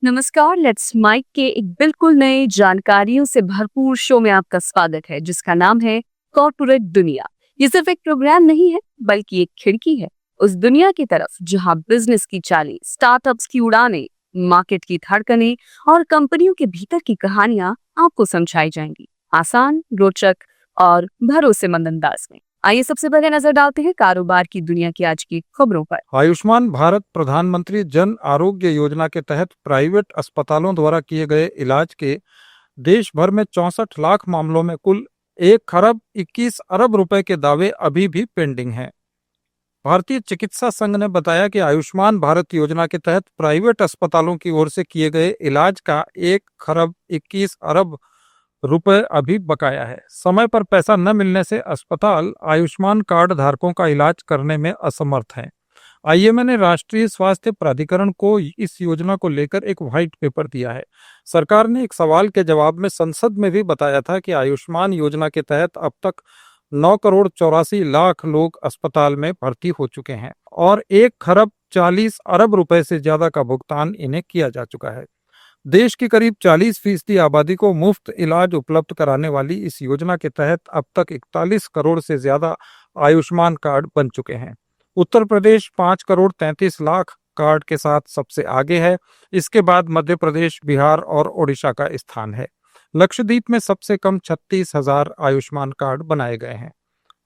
नमस्कार। Let's mic के एक बिल्कुल नए जानकारियों से भरपूर शो में आपका स्वागत है, जिसका नाम है कॉर्पोरेट दुनिया। ये सिर्फ एक प्रोग्राम नहीं है, बल्कि एक खिड़की है उस दुनिया की तरफ जहां बिजनेस की चालें, स्टार्टअप्स की उड़ानें, मार्केट की धड़कनें और कंपनियों के भीतर की कहानियां आपको समझाई जाएंगी, आसान, रोचक और भरोसेमंद अंदाज में। आइए सबसे पहले नजर डालते हैं कारोबार की दुनिया की आज की खबरों पर। आयुष्मान भारत प्रधानमंत्री जन आरोग्य योजना के तहत प्राइवेट अस्पतालों द्वारा किए गए इलाज के देश भर में 64 लाख मामलों में कुल 1 खरब 21 अरब रुपए के दावे अभी भी पेंडिंग हैं। भारतीय चिकित्सा संघ ने बताया कि आयुष्मान भारत योजना के तहत प्राइवेट अस्पतालों की ओर से किए गए इलाज का 1 खरब 21 अरब रुपए अभी बकाया है। समय पर पैसा न मिलने से अस्पताल आयुष्मान कार्ड धारकों का इलाज करने में असमर्थ हैं। आईएमए ने राष्ट्रीय स्वास्थ्य प्राधिकरण को इस योजना को लेकर एक व्हाइट पेपर दिया है। सरकार ने एक सवाल के जवाब में संसद में भी बताया था कि आयुष्मान योजना के तहत अब तक 9 करोड़ 84 लाख लोग अस्पताल में भर्ती हो चुके हैं और 1 खरब 40 अरब रुपए से ज्यादा का भुगतान इन्हें किया जा चुका है। देश की करीब 40% आबादी को मुफ्त इलाज उपलब्ध कराने वाली इस योजना के तहत अब तक 41 करोड़ से ज्यादा आयुष्मान कार्ड बन चुके हैं। उत्तर प्रदेश 5 करोड़ 33 लाख कार्ड के साथ सबसे आगे है। इसके बाद मध्य प्रदेश, बिहार और ओडिशा का स्थान है। लक्षद्वीप में सबसे कम 36,000 आयुष्मान कार्ड बनाए गए हैं।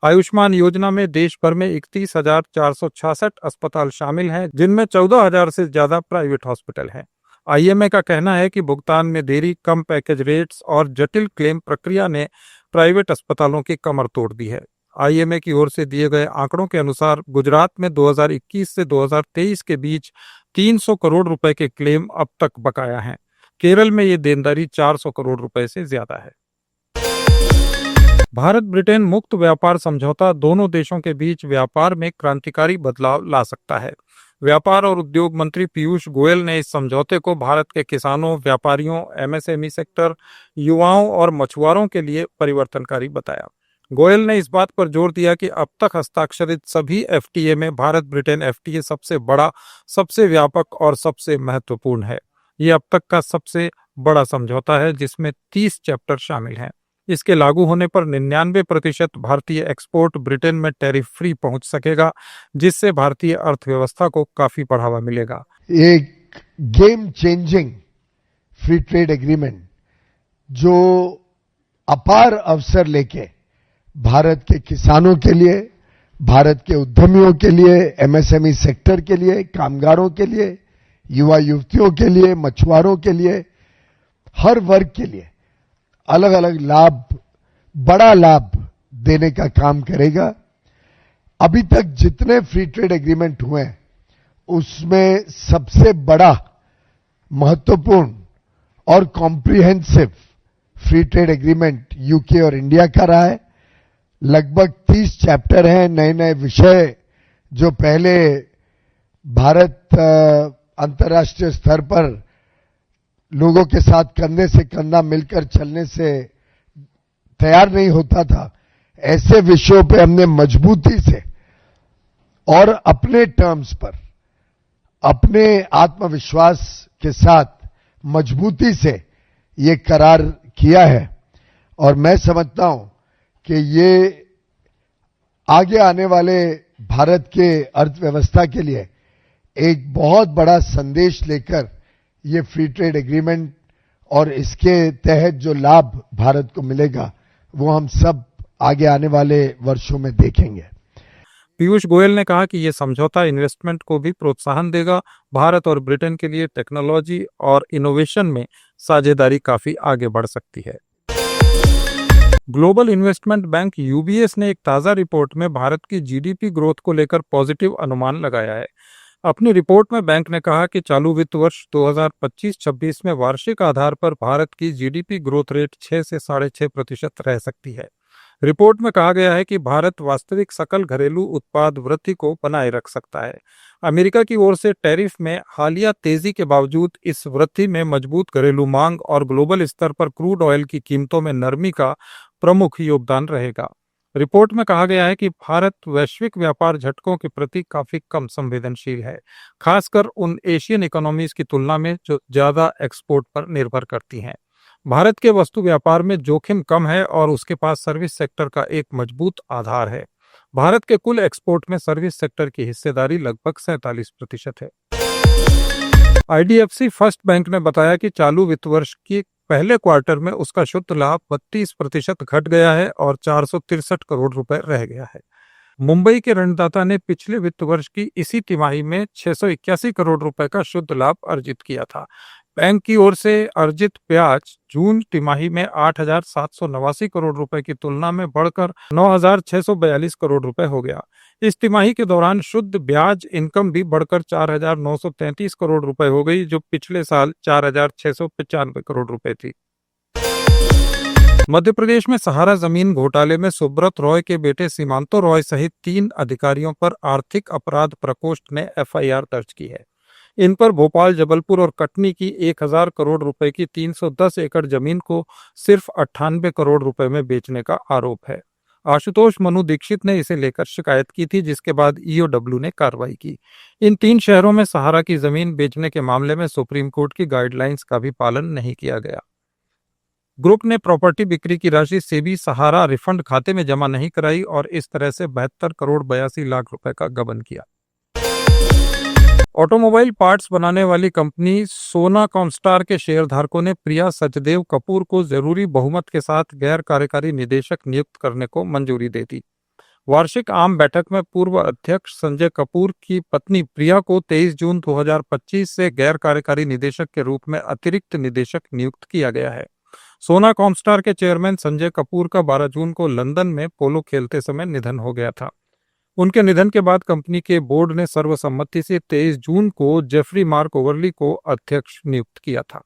आयुष्मान योजना में देश भर में 31,466 अस्पताल शामिल हैं, जिनमें 14,000 से ज्यादा प्राइवेट हॉस्पिटल हैं। आईएमए का कहना है कि भुगतान में देरी, कम पैकेज रेट्स और जटिल क्लेम प्रक्रिया ने प्राइवेट अस्पतालों की कमर तोड़ दी है। आईएमए की ओर से दिए गए आंकड़ों के अनुसार गुजरात में 2021 से 2023 के बीच 300 करोड़ रुपए के क्लेम अब तक बकाया हैं। केरल में ये देनदारी 400 करोड़ रुपए से ज्यादा है। भारत ब्रिटेन मुक्त व्यापार समझौता दोनों देशों के बीच व्यापार में क्रांतिकारी बदलाव ला सकता है। व्यापार और उद्योग मंत्री पीयूष गोयल ने इस समझौते को भारत के किसानों, व्यापारियों, एमएसएमई सेक्टर, युवाओं और मछुआरों के लिए परिवर्तनकारी बताया। गोयल ने इस बात पर जोर दिया कि अब तक हस्ताक्षरित सभी एफटीए में भारत ब्रिटेन एफटीए सबसे बड़ा, सबसे व्यापक और सबसे महत्वपूर्ण है। ये अब तक का सबसे बड़ा समझौता है, जिसमें 30 चैप्टर शामिल हैं। इसके लागू होने पर 99% भारतीय एक्सपोर्ट ब्रिटेन में टैरिफ फ्री पहुंच सकेगा, जिससे भारतीय अर्थव्यवस्था को काफी बढ़ावा मिलेगा। एक game changing free trade agreement जो अपार अवसर लेके भारत के किसानों के लिए, भारत के उद्यमियों के लिए, एमएसएमई सेक्टर के लिए, कामगारों के लिए, युवा युवतियों के लिए, मछुआरों के लिए, हर वर्ग के लिए अलग अलग लाभ, बड़ा लाभ देने का काम करेगा। अभी तक जितने फ्री ट्रेड एग्रीमेंट हुए हैं उसमें सबसे बड़ा, महत्वपूर्ण और comprehensive free trade agreement UK और इंडिया का रहा है। लगभग 30 चैप्टर हैं, नए नए विषय जो पहले भारत अंतर्राष्ट्रीय स्तर पर लोगों के साथ कंधे से कंधा मिलकर चलने से तैयार नहीं होता था, ऐसे विषयों पे हमने मजबूती से और अपने टर्म्स पर, अपने आत्मविश्वास के साथ मजबूती से ये करार किया है। और मैं समझता हूं कि ये आगे आने वाले भारत के अर्थव्यवस्था के लिए एक बहुत बड़ा संदेश लेकर ये फ्री ट्रेड एग्रीमेंट और इसके तहत जो लाभ भारत को मिलेगा वो हम सब आगे आने वाले वर्षों में देखेंगे। पीयूष गोयल ने कहा कि यह समझौता इन्वेस्टमेंट को भी प्रोत्साहन देगा। भारत और ब्रिटेन के लिए टेक्नोलॉजी और इनोवेशन में साझेदारी काफी आगे बढ़ सकती है। ग्लोबल इन्वेस्टमेंट बैंक यूबीएस ने एक ताजा रिपोर्ट में भारत की जीडीपी ग्रोथ को लेकर पॉजिटिव अनुमान लगाया है। अपनी रिपोर्ट में बैंक ने कहा कि चालू वित्त वर्ष 2025-26 में वार्षिक आधार पर भारत की जीडीपी ग्रोथ रेट 6 से 6.5% रह सकती है। रिपोर्ट में कहा गया है कि भारत वास्तविक सकल घरेलू उत्पाद वृद्धि को बनाए रख सकता है। अमेरिका की ओर से टैरिफ में हालिया तेजी के बावजूद इस वृद्धि में मजबूत घरेलू मांग और ग्लोबल स्तर पर क्रूड ऑयल की कीमतों में नरमी का प्रमुख योगदान रहेगा। रिपोर्ट में कहा गया है कि भारत वैश्विक व्यापार झटकों के प्रति काफी कम संवेदनशील है, खासकर उन एशियन इकोनॉमीज की तुलना में जो ज्यादा एक्सपोर्ट पर निर्भर करती हैं। भारत के वस्तु व्यापार में जोखिम कम है और उसके पास सर्विस सेक्टर का एक मजबूत आधार है। भारत के कुल एक्सपोर्ट में सर्विस सेक्टर की हिस्सेदारी लगभग 47% है। आईडीएफसी फर्स्ट बैंक ने बताया कि चालू वित्त वर्ष के पहले क्वार्टर में उसका शुद्ध लाभ 32% घट गया है और 463 करोड़ रुपए रह गया है। मुंबई के ऋणदाता ने पिछले वित्त वर्ष की इसी तिमाही में 681 करोड़ रुपए का शुद्ध लाभ अर्जित किया था। बैंक की ओर से अर्जित ब्याज जून तिमाही में 8,789 करोड़ रुपए की तुलना में बढ़कर 9,642 करोड़ रुपए हो गया। इस तिमाही के दौरान शुद्ध ब्याज इनकम भी बढ़कर 4,933 करोड़ रुपए हो गई, जो पिछले साल 4,695 करोड़ रुपए थी। मध्य प्रदेश में सहारा जमीन घोटाले में सुब्रत रॉय के बेटे सीमांतो रॉय सहित 3 अधिकारियों पर आर्थिक अपराध प्रकोष्ठ ने एफआईआर दर्ज की है। इन पर भोपाल, जबलपुर और कटनी की 1,000 करोड़ रुपए की 310 एकड़ जमीन को सिर्फ 98 करोड़ रुपए में बेचने का आरोप है। आशुतोष मनु दीक्षित ने इसे लेकर शिकायत की थी, जिसके बाद ईओडब्ल्यू ने कार्रवाई की। इन 3 शहरों में सहारा की जमीन बेचने के मामले में सुप्रीम कोर्ट की गाइडलाइंस का भी पालन नहीं किया गया। ग्रुप ने प्रॉपर्टी बिक्री की राशि सेबी सहारा रिफंड खाते में जमा नहीं कराई और इस तरह से 72 करोड़ 82 लाख रुपए का गबन किया। ऑटोमोबाइल पार्ट्स बनाने वाली कंपनी सोना कॉमस्टार के शेयरधारकों ने प्रिया सचदेव कपूर को जरूरी बहुमत के साथ गैर कार्यकारी निदेशक नियुक्त करने को मंजूरी दे दी। वार्षिक आम बैठक में पूर्व अध्यक्ष संजय कपूर की पत्नी प्रिया को 23 जून 2025 से गैर कार्यकारी निदेशक के रूप में अतिरिक्त निदेशक नियुक्त किया गया है। सोना कॉमस्टार के चेयरमैन संजय कपूर का 12 जून को लंदन में पोलो खेलते समय निधन हो गया था। उनके निधन के बाद कंपनी के बोर्ड ने सर्वसम्मति से 23 जून को जेफरी मार्क ओवरली को अध्यक्ष नियुक्त किया था।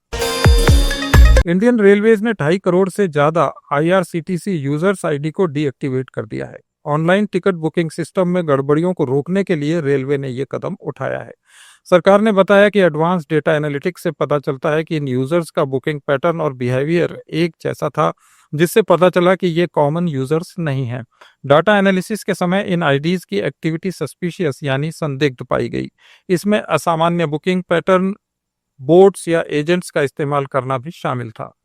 इंडियन रेलवेज ने 2.5 करोड़ से ज्यादा आईआरसीटीसी यूजर्स आईडी को डीएक्टिवेट कर दिया है। ऑनलाइन टिकट बुकिंग सिस्टम में गड़बड़ियों को रोकने के लिए रेलवे ने यह कदम उठाया है। सरकार ने बताया कि एडवांस डेटा एनालिटिक्स से पता चलता है कि इन यूजर्स का बुकिंग पैटर्न और बिहेवियर एक जैसा था, जिससे पता चला कि ये कॉमन यूजर्स नहीं हैं। डाटा एनालिसिस के समय इन आईडीज की एक्टिविटी सस्पिशियस यानी संदिग्ध पाई गई। इसमें असामान्य बुकिंग पैटर्न, बोट्स या एजेंट्स का इस्तेमाल करना भी शामिल था।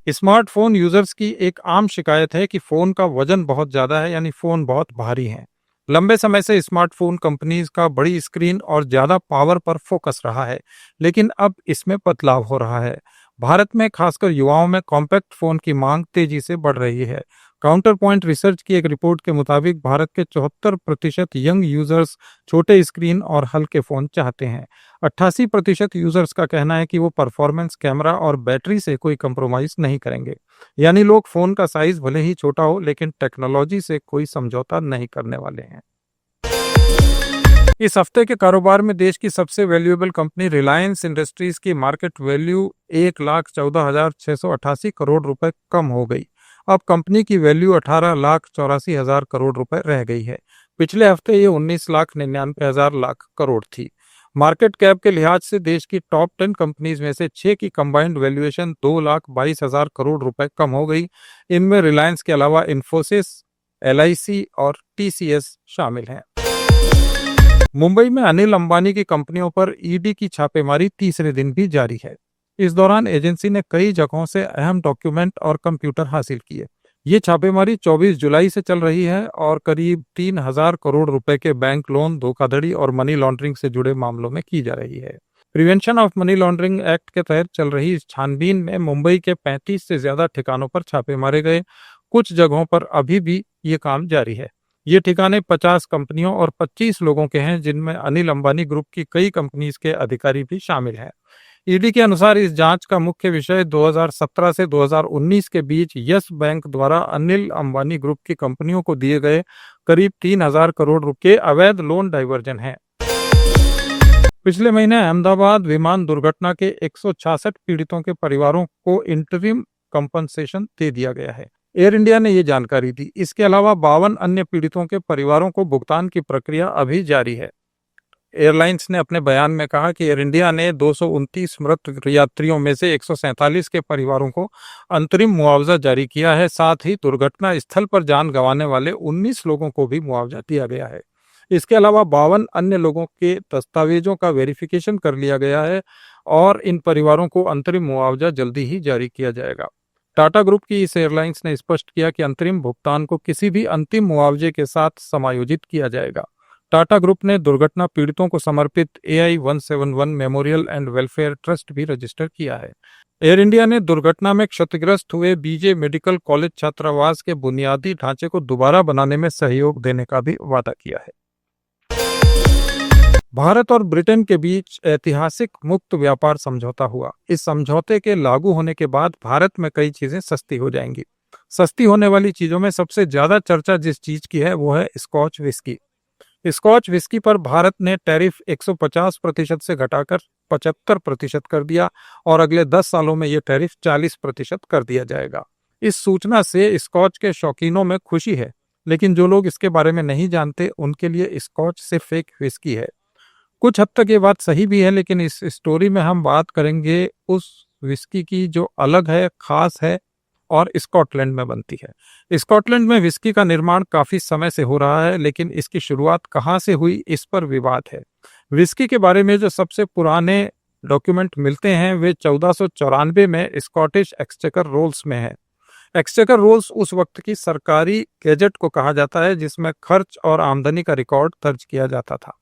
स्मार्टफोन यूजर्स की एक आम शिकायत है कि फोन का वजन बहुत ज्यादा है, यानी फोन बहुत भारी है। लंबे समय से स्मार्टफोन कंपनीज का बड़ी स्क्रीन और ज्यादा पावर पर फोकस रहा है, लेकिन अब इसमें बदलाव हो रहा है। भारत में खासकर युवाओं में कॉम्पैक्ट फोन की मांग तेजी से बढ़ रही है। काउंटर पॉइंट रिसर्च की एक रिपोर्ट के मुताबिक भारत के 74% यंग यूजर्स छोटे स्क्रीन और हल्के फोन चाहते हैं। 88% यूजर्स का कहना है कि वो परफॉर्मेंस, कैमरा और बैटरी से कोई कंप्रोमाइज नहीं करेंगे। यानी लोग फोन का साइज भले ही छोटा हो, लेकिन टेक्नोलॉजी से कोई समझौता नहीं करने वाले हैं। इस हफ्ते के कारोबार में देश की सबसे वैल्यूएबल कंपनी रिलायंस इंडस्ट्रीज की मार्केट वैल्यू 1,14,688 करोड़ रुपए कम हो गई। अब कंपनी की वैल्यू 18,84,000 करोड़ रुपए रह गई है। पिछले हफ्ते ये 19,99,000 लाख करोड़ थी। मार्केट कैप के लिहाज से देश की टॉप 10 कंपनीज में से 6 की कंबाइंड वैल्यूएशन 2,22,000 करोड़ रुपए कम हो गई। इनमें रिलायंस के अलावा इन्फोसिस, एलआईसी और टीसीएस शामिल हैं। मुंबई में अनिल अंबानी की कंपनियों पर ईडी की छापेमारी तीसरे दिन भी जारी है। इस दौरान एजेंसी ने कई जगहों से अहम डॉक्यूमेंट और कंप्यूटर हासिल किए। ये छापेमारी 24 जुलाई से चल रही है और करीब 3,000 करोड़ रुपए के बैंक लोन, धोखाधड़ी और मनी लॉन्ड्रिंग से जुड़े मामलों में की जा रही है। Prevention of money laundering act के तहत चल रही इस छानबीन में मुंबई के 35 से ज्यादा ठिकानों पर छापे मारे गए। कुछ जगहों पर अभी भी ये काम जारी है। ये ठिकाने 50 कंपनियों और 25 लोगों के हैं, जिनमें अनिल अंबानी ग्रुप की कई कंपनीज के अधिकारी भी शामिल हैं। ईडी के अनुसार इस जांच का मुख्य विषय 2017 से 2019 के बीच यस बैंक द्वारा अनिल अंबानी ग्रुप की कंपनियों को दिए गए करीब 3,000 करोड़ रुपए के अवैध लोन डाइवर्जन है। पिछले महीने अहमदाबाद विमान दुर्घटना के 166 पीड़ितों के परिवारों को इंटरिम कंपनसेशन दे दिया गया है। एयर इंडिया ने ये जानकारी दी। इसके अलावा 52 अन्य पीड़ितों के परिवारों को भुगतान की प्रक्रिया अभी जारी है। एयरलाइंस ने अपने बयान में कहा कि एयर इंडिया ने 229 मृत यात्रियों में से 147 के परिवारों को अंतरिम मुआवजा जारी किया है। साथ ही दुर्घटना स्थल पर जान गंवाने वाले 19 लोगों को भी मुआवजा दिया गया है। इसके अलावा 52 अन्य लोगों के दस्तावेजों का वेरिफिकेशन कर लिया गया है और इन परिवारों को अंतरिम मुआवजा जल्दी ही जारी किया जाएगा। टाटा ग्रुप की इस एयरलाइंस ने स्पष्ट किया कि अंतरिम भुगतान को किसी भी अंतिम मुआवजे के साथ समायोजित किया जाएगा। टाटा ग्रुप ने दुर्घटना पीड़ितों को समर्पित AI-171 memorial and welfare trust भी रजिस्टर किया है। एयर इंडिया ने दुर्घटना में क्षतिग्रस्त हुए बीजे मेडिकल कॉलेज छात्रावास के बुनियादी ढांचे को दोबारा बनाने में सहयोग देने का भी वादा किया है। भारत और ब्रिटेन के बीच ऐतिहासिक मुक्त व्यापार समझौता हुआ। इस समझौते के लागू होने के बाद भारत में कई चीजें सस्ती हो जाएंगी। सस्ती होने वाली चीजों में सबसे ज्यादा चर्चा जिस चीज की है वो है स्कॉच विस्की। स्कॉच विस्की पर भारत ने टैरिफ 150% से घटाकर 75% कर दिया और अगले 10 सालों में यह टैरिफ 40% कर दिया जाएगा। इस सूचना से स्कॉच के शौकीनों में खुशी है, लेकिन जो लोग इसके बारे में नहीं जानते उनके लिए स्कॉच सिर्फ एक विस्की है। कुछ हद तक ये बात सही भी है, लेकिन इस स्टोरी में हम बात करेंगे उस विस्की की जो अलग है, खास है और स्कॉटलैंड में बनती है। स्कॉटलैंड में विस्की का निर्माण काफी समय से हो रहा है, लेकिन इसकी शुरुआत कहाँ से हुई इस पर विवाद है। विस्की के बारे में जो सबसे पुराने डॉक्यूमेंट मिलते हैं वे 1494 में स्कॉटिश एक्सचेकर रोल्स में है। एक्सचेकर रोल्स उस वक्त की सरकारी गैजेट को कहा जाता है जिसमें खर्च और आमदनी का रिकॉर्ड दर्ज किया जाता था।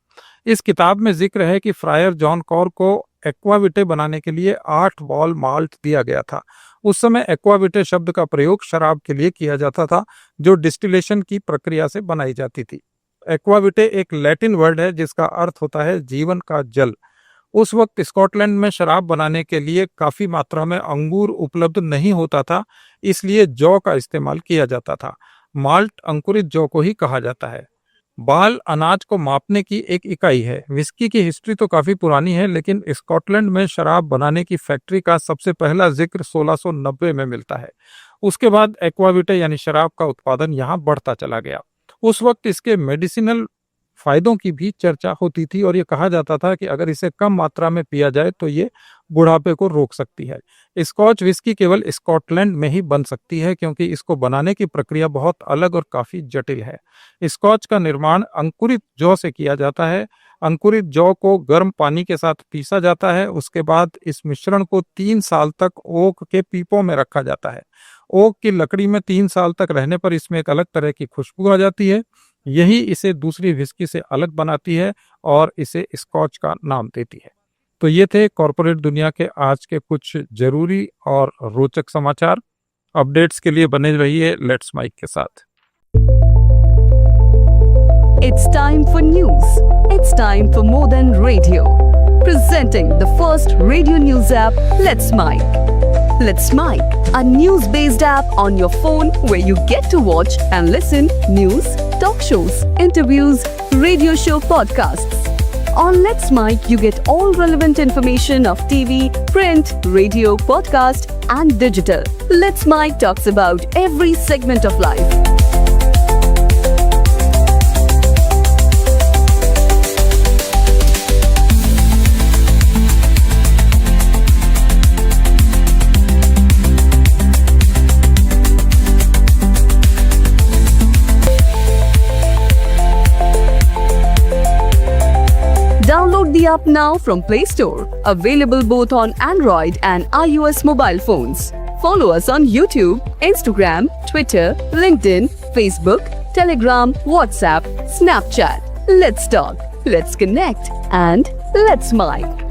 इस किताब में जिक्र है कि फ्रायर जॉन कॉर को एक्वाविटे बनाने के लिए 8 बॉल माल्ट दिया गया था। उस समय एक्वाविटे शब्द का प्रयोग शराब के लिए किया जाता था जो डिस्टिलेशन की प्रक्रिया से बनाई जाती थी। एक्वाविटे एक लैटिन वर्ड है जिसका अर्थ होता है जीवन का जल। उस वक्त स्कॉटलैंड में शराब बनाने के लिए काफी मात्रा में अंगूर उपलब्ध नहीं होता था, इसलिए जौ का इस्तेमाल किया जाता था। माल्ट अंकुरित जौ को ही कहा जाता है। बाल अनाज को मापने की एक इकाई है। विस्की की हिस्ट्री तो काफी पुरानी है, लेकिन स्कॉटलैंड में शराब बनाने की फैक्ट्री का सबसे पहला जिक्र 1690 में मिलता है। उसके बाद एक्वाविटे यानी शराब का उत्पादन यहाँ बढ़ता चला गया। उस वक्त इसके मेडिसिनल फायदों की भी चर्चा होती थी और ये कहा जाता था कि अगर इसे कम मात्रा में पिया जाए तो ये बुढ़ापे को रोक सकती है। स्कॉच विस्की केवल स्कॉटलैंड में ही बन सकती है क्योंकि इसको बनाने की प्रक्रिया बहुत अलग और काफी जटिल है। स्कॉच का निर्माण अंकुरित जौ से किया जाता है। अंकुरित जौ को गर्म पानी के साथ पीसा जाता है। उसके बाद इस मिश्रण को 3 साल तक ओक के पीपों में रखा जाता है। ओक की लकड़ी में 3 साल तक रहने पर इसमें एक अलग तरह की खुशबू आ जाती है। यही इसे दूसरी विस्की से अलग बनाती है और इसे स्कॉच का नाम देती है। तो ये थे कॉर्पोरेट दुनिया के आज के कुछ जरूरी और रोचक समाचार। अपडेट्स के लिए बने रहिए लेट्स माइक के साथ। It's time for news. It's time for more than radio. Presenting the first radio news app, Let's Mic. Let's Mic, a news-based app on your phone where you get to watch and listen news, talk shows, interviews, radio show podcasts. On Let's Mic, you get all relevant information of TV, print, radio, podcast, and digital. Let's Mic talks about every segment of life. Download the app now from Play Store. Available both on Android and iOS mobile phones. Follow us on YouTube, Instagram, Twitter, LinkedIn, Facebook, Telegram, WhatsApp, Snapchat. Let's talk, let's connect, and let's mic.